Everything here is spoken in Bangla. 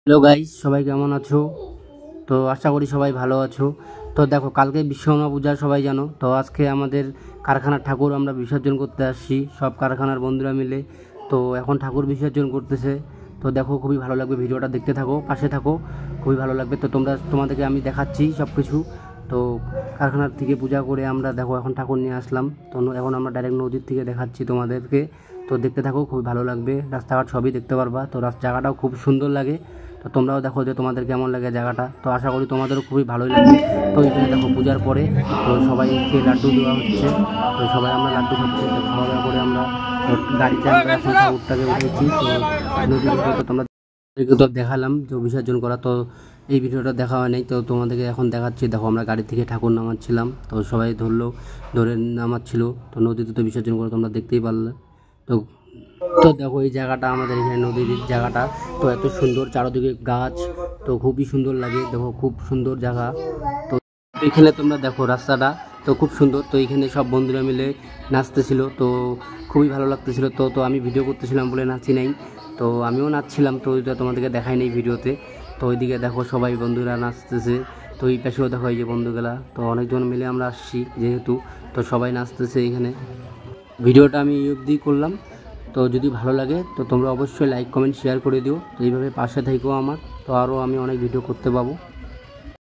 হ্যালো গাইস, সবাই কেমন আছো? তো আশা করি সবাই ভালো আছো। তো দেখো, কালকে বিশ্বকর্মা পূজা সবাই জানো। তো আজকে আমাদের কারখানার ঠাকুর আমরা বিসর্জন করতে আসছি, সব কারখানার বন্ধুরা মিলে। তো এখন ঠাকুর বিসর্জন করতেছে। তো দেখো, খুবই ভালো লাগবে, ভিডিওটা দেখতে থাকো, পাশে থাকো, খুবই ভালো লাগবে। তো তোমাদেরকে আমি দেখাচ্ছি সব কিছু। তো কারখানার থেকে পূজা করে আমরা দেখো এখন ঠাকুর নিয়ে আসলাম। তো এখন আমরা ডাইরেক্ট নদীর থেকে দেখাচ্ছি তোমাদেরকে। তো দেখতে থাকো, খুবই ভালো লাগবে, রাস্তাঘাট সবই দেখতে পারবা। তো জায়গাটাও খুব সুন্দর লাগে। তো তোমরাও দেখো যে তোমাদের কেমন লাগে জায়গাটা। তো আশা করি তোমাদেরও খুবই ভালোই লাগবে। তো এখানে দেখো পূজার পরে তো সবাইকে লাড্ডু দেওয়া হচ্ছে। তো সবাই আমরা লাড্ডু খাচ্ছি। তো খাওয়া দাওয়া করে আমরা গাড়িতে আমরা এখন ঠাকুরটাকে উঠেছি। তো নদীর ভিডিও তো তোমাদেরকে তো দেখালাম যে বিসর্জন করা। তো এই ভিডিওটা দেখা হয় নাই, তো তোমাদেরকে এখন দেখাচ্ছি। দেখো, আমরা গাড়ি থেকে ঠাকুর নামাচ্ছিলাম, তো সবাই ধরে নামাচ্ছিল। তো নদীতে তো বিসর্জন করে তোমরা দেখতেই পারলে। তো তো দেখো, এই জায়গাটা আমাদের এখানে নদীর জায়গাটা তো এত সুন্দর, চারদিকে গাছ, তো খুবই সুন্দর লাগে। দেখো, খুব সুন্দর জায়গা। তো এখানে তোমরা দেখো রাস্তাটা তো খুব সুন্দর। তো এখানে সব বন্ধুরা মিলে নাচতেছিল, তো খুবই ভালো লাগতেছিল। তো আমি ভিডিও করতেছিলাম বলে নাচি নাই, তো আমিও নাচছিলাম। তো ওইটা তোমাদেরকে দেখাই নেই ভিডিওতে। তো ওইদিকে দেখো সবাই বন্ধুরা নাচতেছে। তো এই পাশেও দেখো এই যে বন্ধুগুলা, তো অনেকজন মিলে আমরা আসছি যেহেতু, তো সবাই নাচতেছে এখানে। ভিডিওটা আমি এই অবধি করলাম। তো যদি ভালো লাগে তো তোমরা অবশ্যই লাইক কমেন্ট শেয়ার করে দিও। তো এইভাবে পাশে থেকেও আমার, তো আরও আমি অনেক ভিডিও করতে পাবো।